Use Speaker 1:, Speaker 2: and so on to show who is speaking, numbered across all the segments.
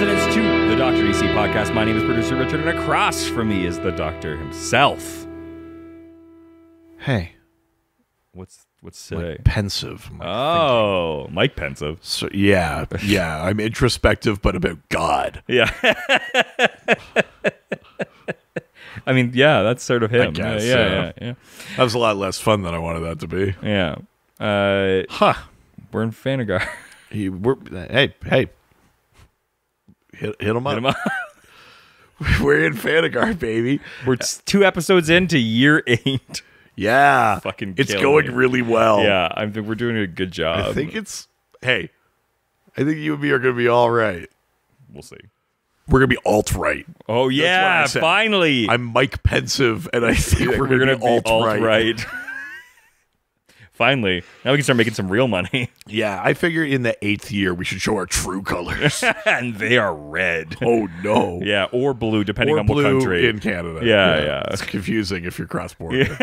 Speaker 1: residence to the Dr. DC podcast. My name is producer Richard, and across from me is the doctor himself.
Speaker 2: Hey.
Speaker 1: What's today?
Speaker 2: Like pensive.
Speaker 1: Mike pensive.
Speaker 2: So yeah, I'm introspective, but about God.
Speaker 1: Yeah. I mean, yeah, that's sort of him.
Speaker 2: I guess,
Speaker 1: yeah.
Speaker 2: That was a lot less fun than I wanted that to be.
Speaker 1: Yeah. We're in Fanagar.
Speaker 2: Hey. Hit him up.
Speaker 1: Hit him up.
Speaker 2: We're in Fanagar, baby.
Speaker 1: We're 2 episodes into year 8.
Speaker 2: Yeah.
Speaker 1: Fucking
Speaker 2: it's
Speaker 1: killing
Speaker 2: going
Speaker 1: me.
Speaker 2: really well.
Speaker 1: Yeah, I think we're doing a good job.
Speaker 2: I think you and me are going to be all right.
Speaker 1: We'll see.
Speaker 2: We're going to be alt-right.
Speaker 1: Oh, yeah, finally.
Speaker 2: I'm Mike Pensive, and I think we're going to be alt-right.
Speaker 1: Finally. Now we can start making some real money.
Speaker 2: Yeah, I figure in the 8th year we should show our true colors.
Speaker 1: And they are red.
Speaker 2: Oh, no.
Speaker 1: Yeah, or blue, depending on
Speaker 2: blue
Speaker 1: what country.
Speaker 2: in Canada.
Speaker 1: Yeah.
Speaker 2: It's confusing if you're cross-border.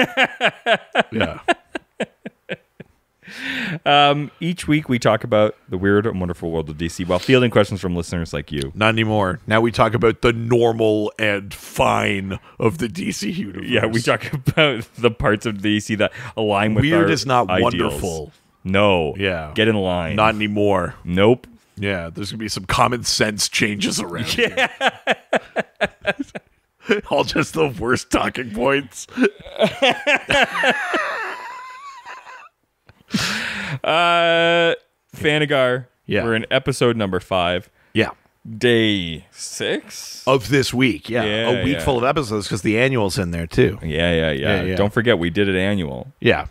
Speaker 2: Yeah.
Speaker 1: Each week we talk about the weird and wonderful world of DC while fielding questions from listeners like you.
Speaker 2: Not anymore. Now we talk about the normal and fine of the DC universe.
Speaker 1: Yeah, we talk about the parts of DC that align with
Speaker 2: weird
Speaker 1: our
Speaker 2: is not
Speaker 1: ideals.
Speaker 2: wonderful.
Speaker 1: No.
Speaker 2: Yeah.
Speaker 1: Get in line.
Speaker 2: Not anymore.
Speaker 1: Nope.
Speaker 2: Yeah, there's going to be some common sense changes around.
Speaker 1: Yeah.
Speaker 2: All just the worst talking points.
Speaker 1: Fanagar.
Speaker 2: Yeah.
Speaker 1: We're in episode number 5.
Speaker 2: Yeah.
Speaker 1: Day 6
Speaker 2: of this week. Yeah.
Speaker 1: Yeah,
Speaker 2: A week
Speaker 1: yeah.
Speaker 2: full of episodes because the annual's in there too.
Speaker 1: Yeah. Don't forget we did it annual.
Speaker 2: Yeah.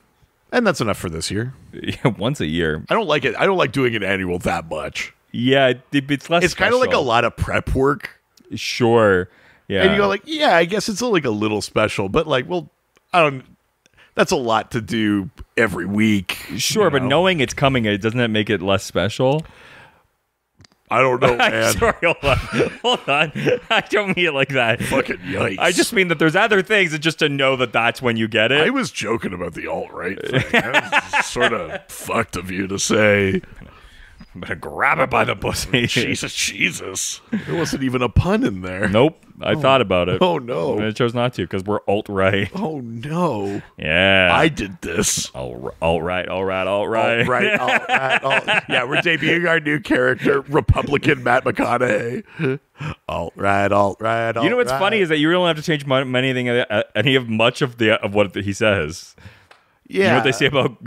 Speaker 2: And that's enough for this year.
Speaker 1: Yeah, once a year.
Speaker 2: I don't like it. I don't like doing an annual that much.
Speaker 1: Yeah, it's less.
Speaker 2: It's kind of like a lot of prep work.
Speaker 1: Sure. Yeah.
Speaker 2: And you go like, yeah, I guess it's like a little special, but like, well, I don't. That's a lot to do every week.
Speaker 1: Sure, but knowing it's coming, doesn't that make it less special?
Speaker 2: I don't know, man.
Speaker 1: Sorry, hold on. I don't mean it like that.
Speaker 2: Fucking yikes.
Speaker 1: I just mean that there's other things, and just to know that that's when you get it.
Speaker 2: I was joking about the alt-right thing. That was sort of fucked of you to say.
Speaker 1: I'm gonna grab it by the pussy.
Speaker 2: Jesus. There wasn't even a pun in there.
Speaker 1: Nope. I thought about it.
Speaker 2: Oh, no.
Speaker 1: And I chose not to because we're alt-right.
Speaker 2: Oh, no.
Speaker 1: Yeah.
Speaker 2: I did this.
Speaker 1: Alt-right.
Speaker 2: Yeah, we're debuting our new character, Republican Matt McConaughey. Alt-right.
Speaker 1: You know what's funny is that you really don't have to change any of much of what he says.
Speaker 2: Yeah.
Speaker 1: You know what they say about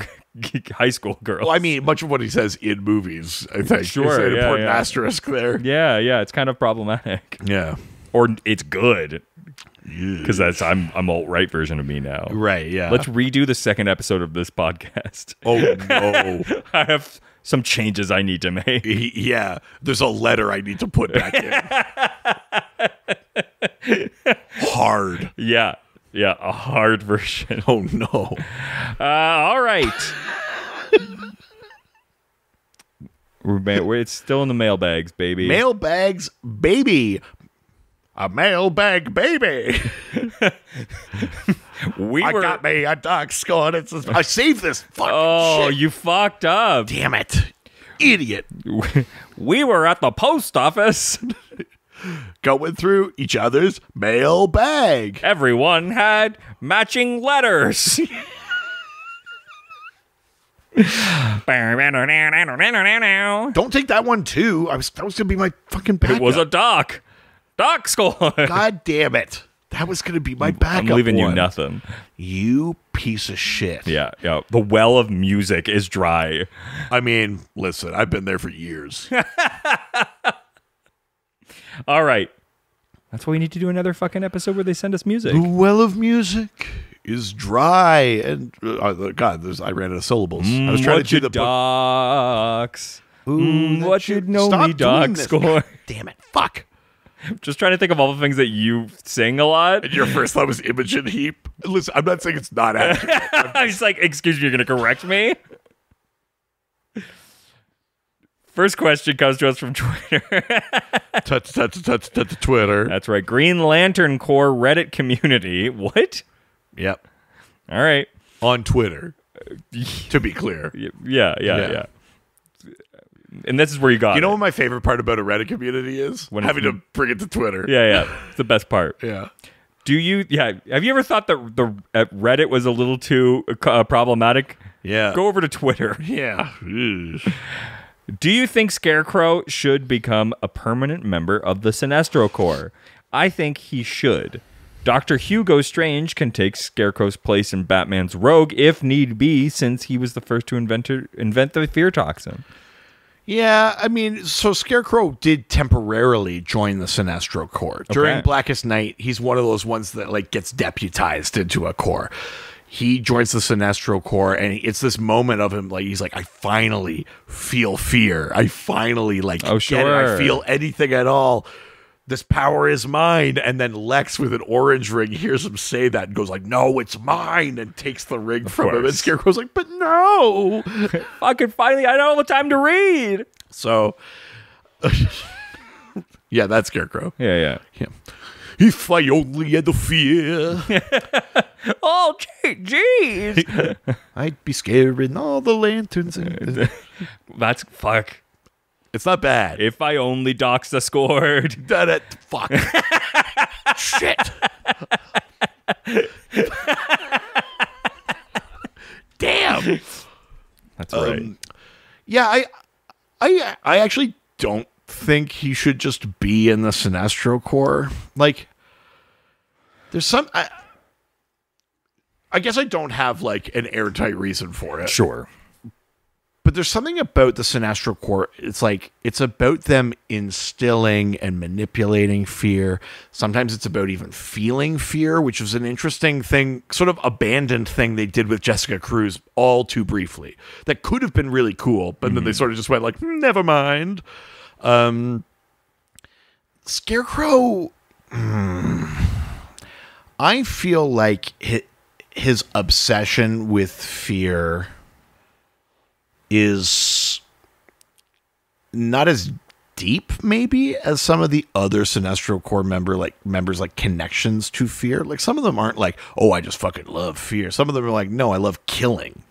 Speaker 1: high school girls?
Speaker 2: Well, I mean, much of what he says in movies, I think.
Speaker 1: Sure,
Speaker 2: There's an
Speaker 1: yeah,
Speaker 2: important
Speaker 1: yeah.
Speaker 2: asterisk there.
Speaker 1: Yeah, it's kind of problematic.
Speaker 2: Yeah.
Speaker 1: Or it's good. Because I'm alt-right version of me now.
Speaker 2: Right, yeah.
Speaker 1: Let's redo the second episode of this podcast.
Speaker 2: Oh, no.
Speaker 1: I have some changes I need to make.
Speaker 2: Yeah. There's a letter I need to put back in. Hard.
Speaker 1: Yeah, a hard version.
Speaker 2: Oh, no.
Speaker 1: All right. It's still in the mailbags, baby.
Speaker 2: Mailbags, baby. A mailbag, baby. I got me a dark score. I saved this fucking shit.
Speaker 1: You fucked up.
Speaker 2: Damn it. Idiot.
Speaker 1: We were at the post office.
Speaker 2: Going through each other's mailbag.
Speaker 1: Everyone had matching letters.
Speaker 2: Don't take that one too. That was gonna be my fucking backup.
Speaker 1: It was a doc score.
Speaker 2: God damn it. That was gonna be my backup.
Speaker 1: I'm leaving
Speaker 2: one.
Speaker 1: you nothing.
Speaker 2: You piece of shit.
Speaker 1: Yeah. The well of music is dry.
Speaker 2: I mean, listen, I've been there for years.
Speaker 1: All right. That's why we need to do another fucking episode where they send us music.
Speaker 2: The well of music is dry. And, God, I ran out of syllables. I was trying to do the
Speaker 1: docs. What you know me doc score.
Speaker 2: Damn it. Fuck.
Speaker 1: Just trying to think of all the things that you sing a lot.
Speaker 2: And your first thought was Imogen Heap. Listen, I'm not saying it's not accurate.
Speaker 1: I was like, excuse me, you're going to correct me? First question comes to us from Twitter.
Speaker 2: Twitter.
Speaker 1: That's right. Green Lantern Corps Reddit community. What?
Speaker 2: Yep.
Speaker 1: All right.
Speaker 2: On Twitter. To be clear.
Speaker 1: Yeah. And this is where you got
Speaker 2: You know
Speaker 1: it.
Speaker 2: what my favorite part about a Reddit community is?
Speaker 1: When
Speaker 2: Having to bring it to Twitter.
Speaker 1: Yeah. It's the best part.
Speaker 2: Yeah.
Speaker 1: Have you ever thought that Reddit was a little too problematic?
Speaker 2: Yeah.
Speaker 1: Go over to Twitter.
Speaker 2: Yeah.
Speaker 1: Do you think Scarecrow should become a permanent member of the Sinestro Corps? I think he should. Dr. Hugo Strange can take Scarecrow's place in Batman's Rogue if need be, since he was the first to invent the fear toxin.
Speaker 2: Yeah, I mean, so Scarecrow did temporarily join the Sinestro Corps. During Blackest Night, he's one of those ones that like gets deputized into a corps. He joins the Sinestro Corps, and it's this moment of him, like, he's like, I finally feel fear. I finally, like, get it. I feel anything at all. This power is mine. And then Lex with an orange ring hears him say that and goes like, no, it's mine, and takes the ring from him. And Scarecrow's like, but no.
Speaker 1: Fucking finally, I don't have the time to read.
Speaker 2: So, yeah, that's Scarecrow.
Speaker 1: Yeah.
Speaker 2: If I only had the fear.
Speaker 1: Oh, jeez.
Speaker 2: I'd be scaring all the lanterns.
Speaker 1: That's fuck.
Speaker 2: It's not bad.
Speaker 1: If I only dox the scored.
Speaker 2: Fuck. Shit. Damn.
Speaker 1: That's right.
Speaker 2: Yeah, I actually don't think he should just be in the Sinestro Corps. Like, there's some... I guess I don't have, like, an airtight reason for it.
Speaker 1: Sure.
Speaker 2: But there's something about the Sinestro Corps. It's like, it's about them instilling and manipulating fear. Sometimes it's about even feeling fear, which is an interesting thing, sort of abandoned thing they did with Jessica Cruz all too briefly. That could have been really cool, but then they sort of just went like, never mind. Scarecrow, I feel like his obsession with fear is not as deep, maybe, as some of the other Sinestro Corps members like connections to fear. Like, some of them aren't like, oh, I just fucking love fear. Some of them are like, no, I love killing.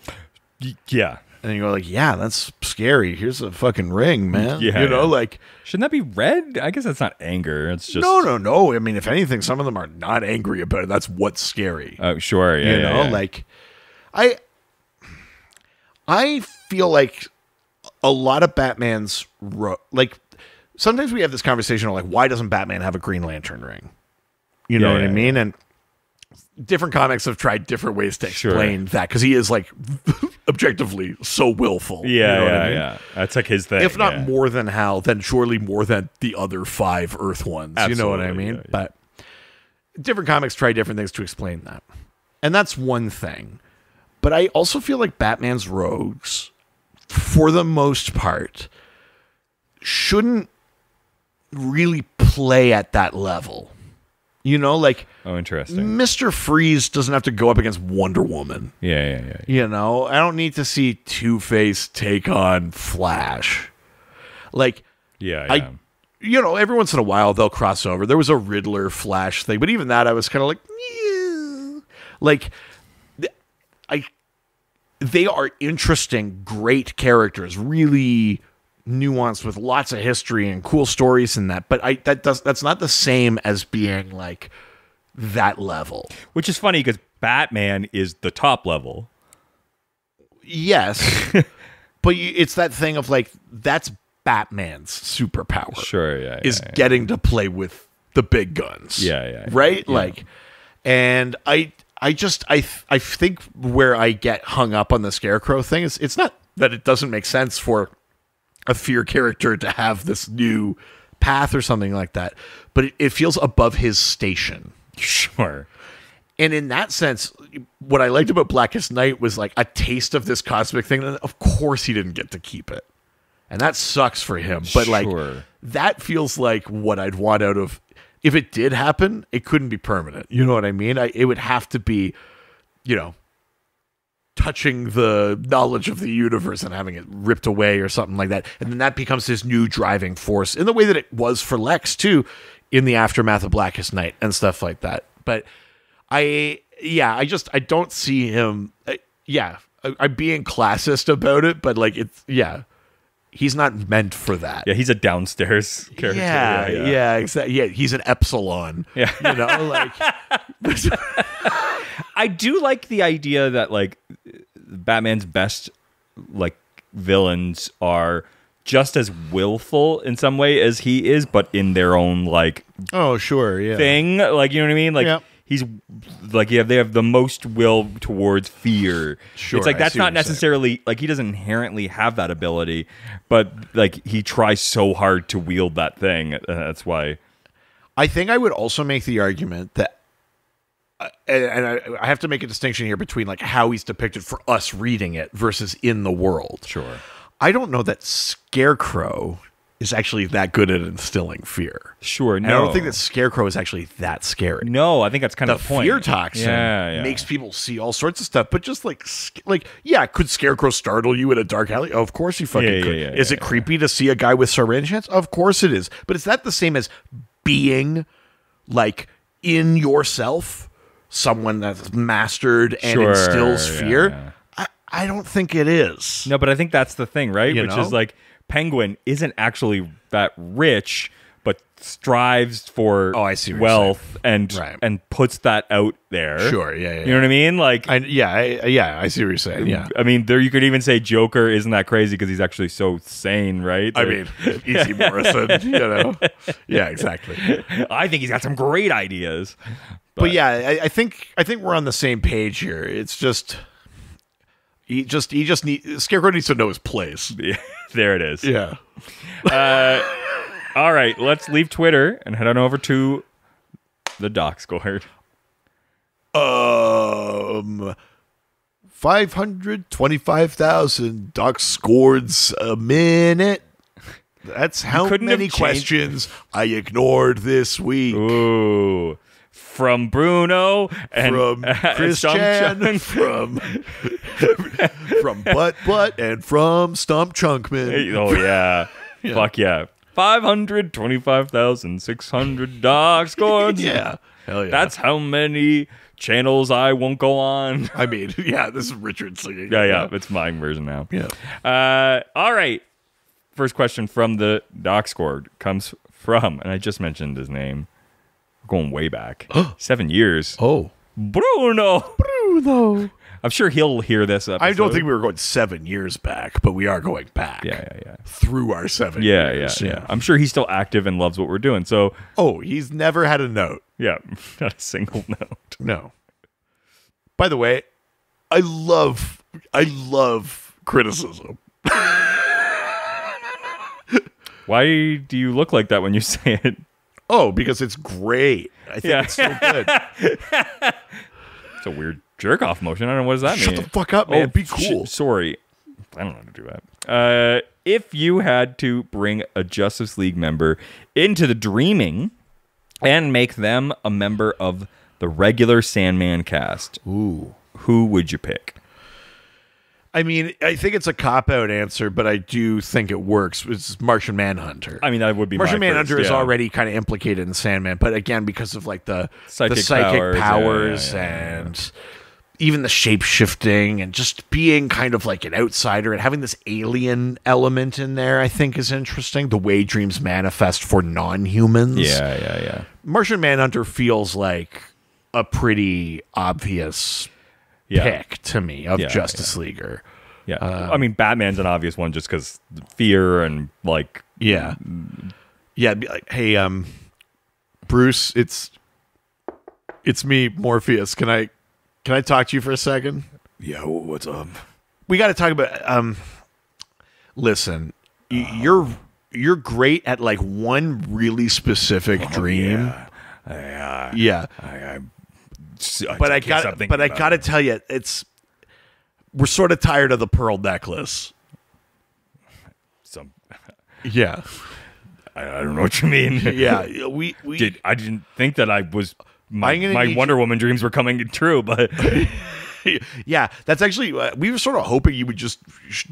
Speaker 1: Yeah.
Speaker 2: And you go like, yeah, that's scary. Here's a fucking ring, man.
Speaker 1: Yeah,
Speaker 2: you know, like,
Speaker 1: shouldn't that be red? I guess that's not anger. It's just
Speaker 2: no. I mean, if anything, some of them are not angry about it. That's what's scary.
Speaker 1: Oh, sure. Yeah.
Speaker 2: You know, like, I feel like a lot of Batman's like, sometimes we have this conversation of like, why doesn't Batman have a Green Lantern ring? You know what I mean? And different comics have tried different ways to explain that, because he is like objectively so willful.
Speaker 1: Yeah,
Speaker 2: you know what I mean?
Speaker 1: yeah. That's like his thing.
Speaker 2: If not more than Hal, then surely more than the other 5 Earth ones. Absolutely, you know what I mean?
Speaker 1: Yeah.
Speaker 2: But different comics try different things to explain that. And that's one thing. But I also feel like Batman's rogues, for the most part, shouldn't really play at that level. You know, like,
Speaker 1: oh, interesting.
Speaker 2: Mr. Freeze doesn't have to go up against Wonder Woman.
Speaker 1: Yeah.
Speaker 2: You know, I don't need to see Two-Face take on Flash. Like,
Speaker 1: yeah.
Speaker 2: You know, every once in a while they'll cross over. There was a Riddler Flash thing, but even that I was kind of like, yeah. Like, they are interesting, great characters, really nuanced with lots of history and cool stories in that. But that's not the same as being like that level.
Speaker 1: Which is funny because Batman is the top level.
Speaker 2: Yes, but it's that thing of like, that's Batman's superpower.
Speaker 1: Sure,
Speaker 2: is getting to play with the big guns.
Speaker 1: Yeah.
Speaker 2: Right?
Speaker 1: Yeah.
Speaker 2: Like, and I think where I get hung up on the Scarecrow thing is, it's not that it doesn't make sense for a fear character to have this new path or something like that, but it feels above his station.
Speaker 1: Sure.
Speaker 2: And in that sense, what I liked about Blackest Night was like a taste of this cosmic thing. And of course he didn't get to keep it. And that sucks for him. But like, that feels like what I'd want out of, if it did happen, it couldn't be permanent. You know what I mean? It would have to be, you know, touching the knowledge of the universe and having it ripped away or something like that. And then that becomes his new driving force in the way that it was for Lex too, in the aftermath of Blackest Night and stuff like that. But I don't see him. I'm being classist about it, but like, it's, he's not meant for that.
Speaker 1: Yeah, he's a downstairs character.
Speaker 2: Yeah, exactly. Yeah, he's an epsilon.
Speaker 1: Yeah.
Speaker 2: You know, like
Speaker 1: I do like the idea that like Batman's best like villains are just as willful in some way as he is, but in their own like thing. Like, you know what I mean? Like he's like they have the most will towards fear.
Speaker 2: Sure,
Speaker 1: it's like that's not necessarily like he doesn't inherently have that ability, but like he tries so hard to wield that thing. That's why.
Speaker 2: I think I would also make the argument that, and I have to make a distinction here between like how he's depicted for us reading it versus in the world.
Speaker 1: Sure.
Speaker 2: I don't know that Scarecrow is actually that good at instilling fear.
Speaker 1: Sure, no.
Speaker 2: And I don't think that Scarecrow is actually that scary.
Speaker 1: No, I think that's kind of the point.
Speaker 2: Fear toxin makes people see all sorts of stuff, but just like yeah, could Scarecrow startle you in a dark alley? Oh, of course he fucking could. Is it creepy to see a guy with syringe hands? Of course it is. But is that the same as being like in yourself someone that's mastered and instills fear?
Speaker 1: Yeah.
Speaker 2: I don't think it is.
Speaker 1: No, but I think that's the thing, right?
Speaker 2: You
Speaker 1: Which
Speaker 2: know?
Speaker 1: is like Penguin isn't actually that rich, but strives for wealth and puts that out there.
Speaker 2: Sure, yeah.
Speaker 1: You know what I mean? Like,
Speaker 2: I see what you're saying. Yeah,
Speaker 1: I mean, there you could even say Joker isn't that crazy because he's actually so sane, right?
Speaker 2: I mean, Easy Morrison, you know? Yeah, exactly.
Speaker 1: I think he's got some great ideas.
Speaker 2: But yeah, I think we're on the same page here. It's just. Scarecrow needs to know his place.
Speaker 1: Yeah, there it is.
Speaker 2: Yeah.
Speaker 1: All right, let's leave Twitter and head on over to the doc score.
Speaker 2: 525,000 doc scores a minute. That's how many questions I ignored this week.
Speaker 1: Ooh. From Bruno and
Speaker 2: from Chris Chan, from Butt and from Stump Chunkman.
Speaker 1: Oh yeah. Fuck yeah. 525,600 dog scores.
Speaker 2: Yeah. Hell yeah.
Speaker 1: That's how many channels I won't go on.
Speaker 2: I mean, yeah, this is Richard singing.
Speaker 1: Yeah. It's my version now.
Speaker 2: Yeah.
Speaker 1: All right. First question from the doc score comes from, and I just mentioned his name. Going way back. 7 years.
Speaker 2: Oh.
Speaker 1: Bruno. I'm sure he'll hear this episode.
Speaker 2: I don't think we were going 7 years back, but we are going back.
Speaker 1: Yeah.
Speaker 2: Through our 7 years.
Speaker 1: Yeah. I'm sure he's still active and loves what we're doing. So.
Speaker 2: Oh, he's never had a note.
Speaker 1: Yeah, not a single note.
Speaker 2: No. By the way, I love criticism.
Speaker 1: Why do you look like that when you say it?
Speaker 2: Oh, because it's great. I think it's so good.
Speaker 1: It's a weird jerk-off motion. I don't know. What does that mean?
Speaker 2: Shut the fuck up, man. Be cool.
Speaker 1: Sorry. I don't know how to do that. If you had to bring a Justice League member into the Dreaming and make them a member of the regular Sandman cast, who would you pick?
Speaker 2: I mean, I think it's a cop-out answer, but I do think it works. It's Martian Manhunter.
Speaker 1: I mean, that would be
Speaker 2: Martian Manhunter
Speaker 1: first,
Speaker 2: is already kind of implicated in Sandman, but again, because of like the psychic powers and even the shape-shifting and just being kind of like an outsider and having this alien element in there, I think is interesting. The way dreams manifest for non-humans.
Speaker 1: Yeah.
Speaker 2: Martian Manhunter feels like a pretty obvious pick to me of Justice Leaguer.
Speaker 1: Yeah. I mean, Batman's an obvious one just because fear and like...
Speaker 2: Yeah. Yeah. Be like, hey, Bruce, it's me, Morpheus. Can I talk to you for a second?
Speaker 1: Yeah. What's up?
Speaker 2: We got to talk about, listen, you're great at like one really specific dream.
Speaker 1: Yeah.
Speaker 2: But I gotta tell you, we're sort of tired of the pearl necklace. Yeah,
Speaker 1: I don't know what you mean.
Speaker 2: Yeah,
Speaker 1: I didn't think that I was my Wonder Woman dreams were coming true, but
Speaker 2: yeah, that's actually we were sort of hoping you would just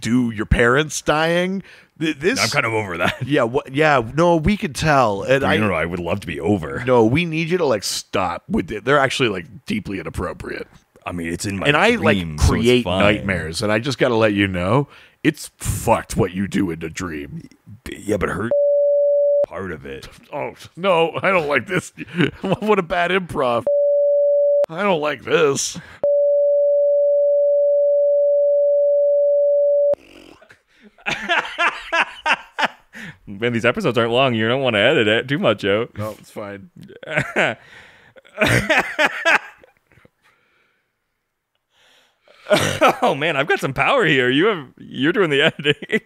Speaker 2: do your parents dying.
Speaker 1: I'm kind of over that.
Speaker 2: Yeah, no, we could tell, and
Speaker 1: I would love to be over.
Speaker 2: No, we need you to like stop with it. They're actually like deeply inappropriate.
Speaker 1: I mean, it's in my
Speaker 2: and
Speaker 1: dream,
Speaker 2: I like create nightmares, and I just got to let you know it's fucked what you do in a dream.
Speaker 1: Yeah, but her part of it.
Speaker 2: Oh, no, I don't like this. What a bad improv. I don't like this.
Speaker 1: Man, these episodes aren't long. You don't want to edit it too much, Joe.
Speaker 2: No, it's fine.
Speaker 1: Oh man, I've got some power here. You're doing the editing.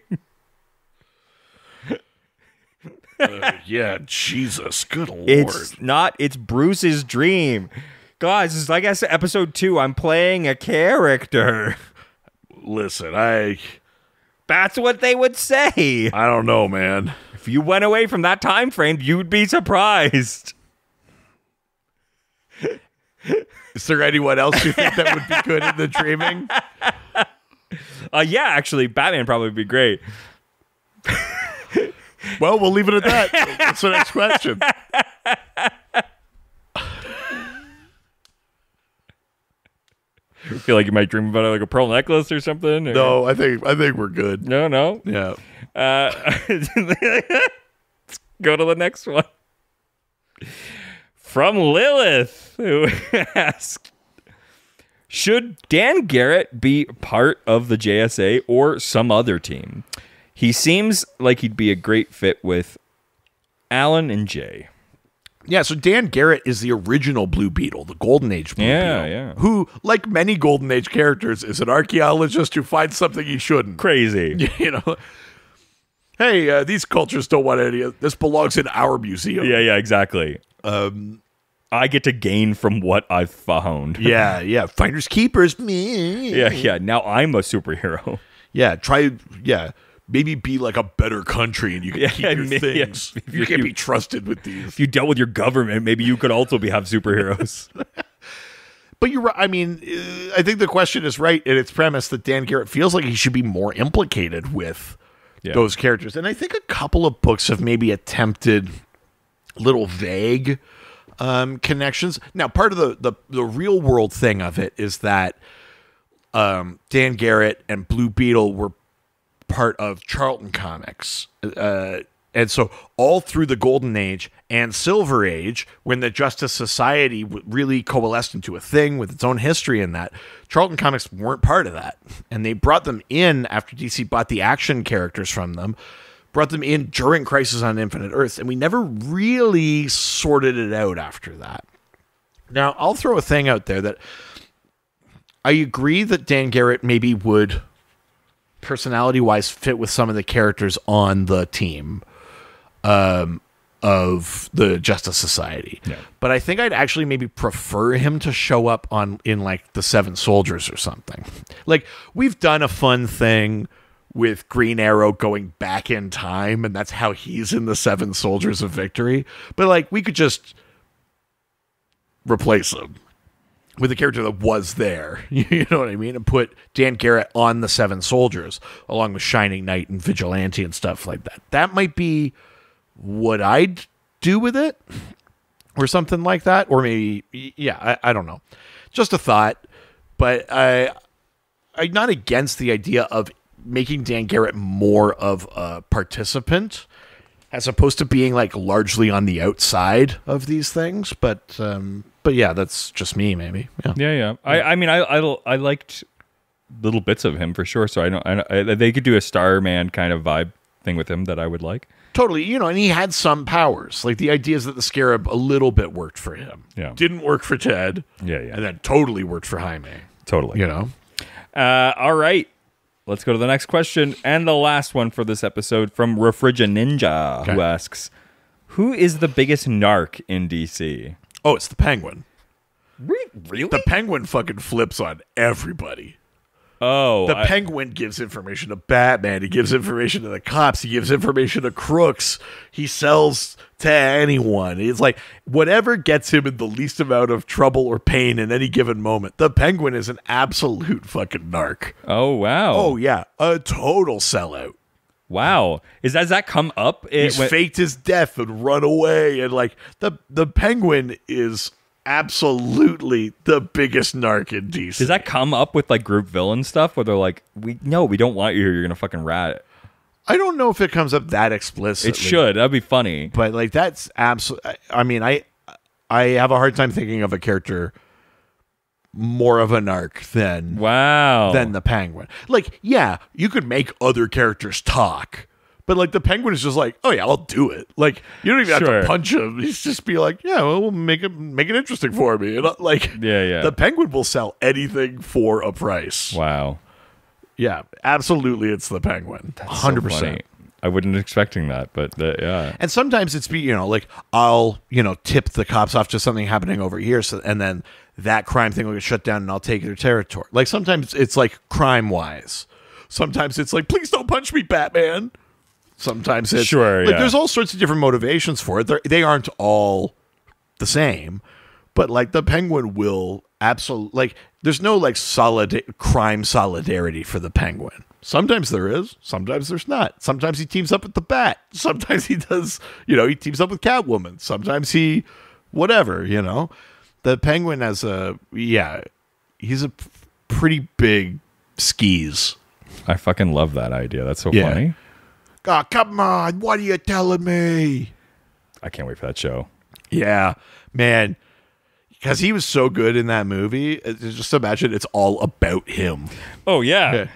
Speaker 2: Yeah, Jesus, good Lord.
Speaker 1: It's Bruce's dream. Guys, it's like I said, episode 2, I'm playing a character.
Speaker 2: Listen,
Speaker 1: That's what they would say.
Speaker 2: I don't know, man.
Speaker 1: If you went away from that time frame, you'd be surprised.
Speaker 2: Is there anyone else you think that would be good in the dreaming?
Speaker 1: Yeah, actually, Batman probably would be great.
Speaker 2: Well, we'll leave it at that. That's the next question.
Speaker 1: I feel like you might dream about like a pearl necklace or something. Or...
Speaker 2: No, I think we're good.
Speaker 1: No.
Speaker 2: Yeah.
Speaker 1: Let's go to the next one. From Lilith, who asked, should Dan Garrett be part of the JSA or some other team? He seems like he'd be a great fit with Alan and Jay.
Speaker 2: Yeah, so Dan Garrett is the original Blue Beetle, the Golden Age Blue Beetle.
Speaker 1: Yeah.
Speaker 2: Who, like many Golden Age characters, is an archaeologist who finds something he shouldn't.
Speaker 1: Crazy.
Speaker 2: You know? Hey, these cultures don't want any of this. Belongs in our museum.
Speaker 1: Yeah, exactly. I get to gain from what I've found.
Speaker 2: Yeah. Finders keepers. Me.
Speaker 1: Yeah. Now I'm a superhero.
Speaker 2: Yeah, maybe be like a better country and you can keep your things.
Speaker 1: Yeah.
Speaker 2: You can't be trusted with these.
Speaker 1: If you dealt with your government, maybe you could also have superheroes.
Speaker 2: But you're right. I mean, I think the question is right in its premise that Dan Garrett feels like he should be more implicated with those characters. And I think a couple of books have maybe attempted little vague connections. Now, part of the real world thing of it is that Dan Garrett and Blue Beetle were part of Charlton Comics. And so all through the Golden Age and Silver Age, when the Justice Society really coalesced into a thing with its own history in that, Charlton Comics weren't part of that. And they brought them in after DC bought the action characters from them, brought them in during Crisis on Infinite Earths, and we never really sorted it out after that. Now, I'll throw a thing out there that I agree that Dan Garrett maybe would personality-wise fit with some of the characters on the team of the Justice Society. Yeah. But I think I'd actually maybe prefer him to show up in like the Seven Soldiers or something. Like, we've done a fun thing with Green Arrow going back in time, and that's how he's in the Seven Soldiers of Victory. But like, we could just replace him with a character that was there, you know what I mean? And put Dan Garrett on the Seven Soldiers, along with Shining Knight and Vigilante and stuff like that. That might be what I'd do with it, or something like that. Or maybe, I don't know. Just a thought. But I'm not against the idea of making Dan Garrett more of a participant, as opposed to being like largely on the outside of these things. But yeah, that's just me, maybe.
Speaker 1: Yeah. I mean, I liked little bits of him for sure. So I know they could do a Starman kind of vibe thing with him that I would like.
Speaker 2: Totally, and he had some powers. Like, the idea is that the Scarab a little bit worked for him.
Speaker 1: Yeah,
Speaker 2: didn't work for Ted.
Speaker 1: Yeah,
Speaker 2: and then totally worked for Jaime.
Speaker 1: Totally, all right. Let's go to the next question and the last one for this episode from Refrigin Ninja, who asks, "Who is the biggest narc in DC?"
Speaker 2: Oh, it's the Penguin.
Speaker 1: Really?
Speaker 2: The Penguin fucking flips on everybody.
Speaker 1: Oh.
Speaker 2: The Penguin gives information to Batman. He gives information to the cops. He gives information to crooks. He sells to anyone. It's like whatever gets him in the least amount of trouble or pain in any given moment. The Penguin is an absolute fucking narc.
Speaker 1: Oh, wow.
Speaker 2: Oh, yeah. A total sellout.
Speaker 1: Wow. Does that come up?
Speaker 2: He's faked his death and run away. And like the Penguin is absolutely the biggest narc in DC.
Speaker 1: Does that come up with like group villain stuff where they're like, we don't want you here. You're gonna fucking rat.
Speaker 2: I don't know if it comes up that explicitly.
Speaker 1: It should. That'd be funny.
Speaker 2: But like that's absolutely. I mean, I have a hard time thinking of a character more of a narc than the Penguin. Like, yeah, you could make other characters talk, but like the Penguin is just like, oh yeah, I'll do it. Like you don't even have to punch him. He's just be like, yeah, well, we'll make it interesting for me. And like, the Penguin will sell anything for a price.
Speaker 1: Wow.
Speaker 2: Yeah, absolutely, it's the Penguin. 100%.
Speaker 1: So I wasn't expecting that, but yeah.
Speaker 2: And sometimes it's like I'll tip the cops off to something happening over here, and then that crime thing will get shut down, and I'll take their territory. Like sometimes it's like crime wise. Sometimes it's like, please don't punch me, Batman. Sometimes it's there's all sorts of different motivations for it. They aren't all the same, but like the Penguin will absolutely like. There's no like crime solidarity for the Penguin. Sometimes there is. Sometimes there's not. Sometimes he teams up with the Bat. Sometimes he does. He teams up with Catwoman. Sometimes he, whatever. The Penguin has he's a pretty big skis.
Speaker 1: I fucking love that idea. That's so funny.
Speaker 2: Oh, come on. What are you telling me?
Speaker 1: I can't wait for that show.
Speaker 2: Yeah, man. Because he was so good in that movie. Just imagine it's all about him.
Speaker 1: Oh, yeah.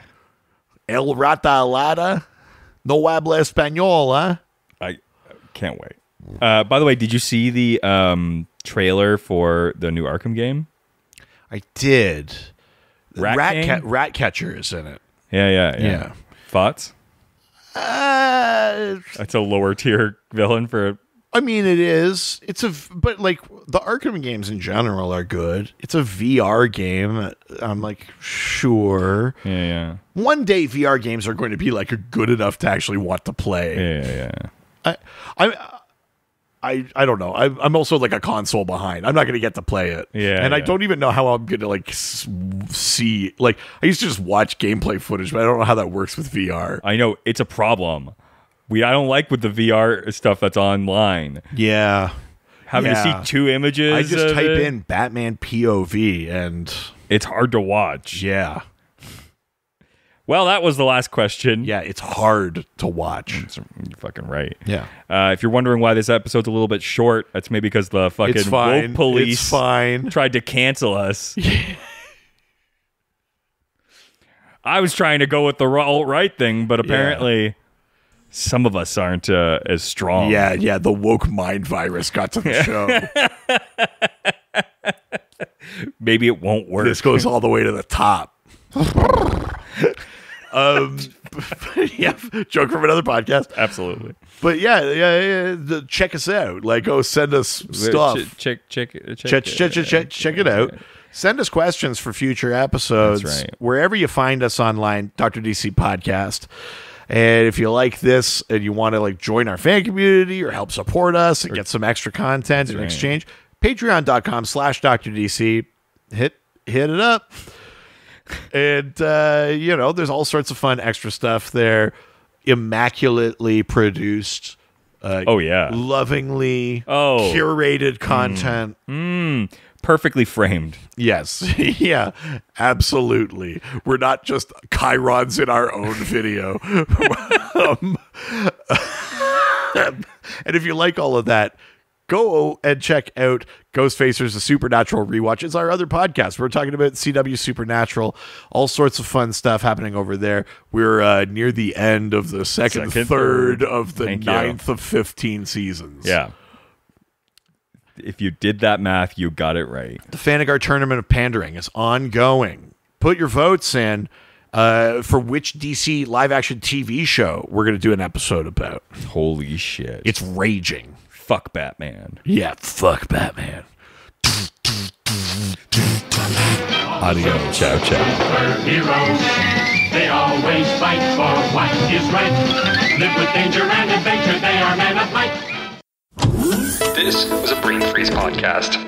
Speaker 2: El rata alada. No habla español, huh?
Speaker 1: I can't wait. By the way, did you see the trailer for the new Arkham game?
Speaker 2: I did.
Speaker 1: Rat
Speaker 2: Catcher is in it.
Speaker 1: Yeah. Thoughts? That's a lower tier villain for.
Speaker 2: I mean, it is. But like the Arkham games in general are good. It's a VR game. I'm like, sure.
Speaker 1: Yeah.
Speaker 2: One day VR games are going to be like good enough to actually want to play.
Speaker 1: Yeah.
Speaker 2: I don't know. I'm also like a console behind. I'm not going to get to play it. And I don't even know how I'm going to like see. Like I used to just watch gameplay footage, but I don't know how that works with VR.
Speaker 1: I know it's a problem. I don't like with the VR stuff that's online.
Speaker 2: Yeah.
Speaker 1: Having to see two images.
Speaker 2: I just type in Batman POV and
Speaker 1: it's hard to watch.
Speaker 2: Yeah.
Speaker 1: Well, that was the last question.
Speaker 2: Yeah, it's hard to watch.
Speaker 1: You're fucking right.
Speaker 2: Yeah.
Speaker 1: If you're wondering why this episode's a little bit short, that's maybe because the fucking woke police tried to cancel us. I was trying to go with the alt-right thing, but apparently some of us aren't as strong.
Speaker 2: Yeah, the woke mind virus got to the show.
Speaker 1: Maybe it won't work.
Speaker 2: This goes all the way to the top. Joke from another podcast.
Speaker 1: Absolutely.
Speaker 2: But check us out. Like, send us stuff.
Speaker 1: Check
Speaker 2: it out. Send us questions for future episodes.
Speaker 1: That's right.
Speaker 2: Wherever you find us online, Dr. DC Podcast. And if you like this and you want to like join our fan community or help support us and get some extra content in exchange, patreon.com/DrDC. Hit it up. And, there's all sorts of fun extra stuff there. Immaculately produced.
Speaker 1: Lovingly
Speaker 2: curated content.
Speaker 1: Perfectly framed.
Speaker 2: Yes. Yeah, absolutely. We're not just chyrons in our own video. And if you like all of that, go and check out Ghostfacers, the Supernatural Rewatch. It's our other podcast. We're talking about CW Supernatural, all sorts of fun stuff happening over there. We're near the end of the second third of the 9th of 15 seasons.
Speaker 1: Yeah. If you did that math, you got it right.
Speaker 2: The Fanagar Tournament of Pandering is ongoing. Put your votes in for which DC live-action TV show we're going to do an episode about.
Speaker 1: Holy shit.
Speaker 2: It's raging.
Speaker 1: Fuck Batman.
Speaker 2: Yeah, fuck Batman.
Speaker 1: Adios. Ciao.
Speaker 3: Heroes. They always fight for what is right. Live with danger and adventure. They are men of might.
Speaker 4: This was a Brain Freeze podcast.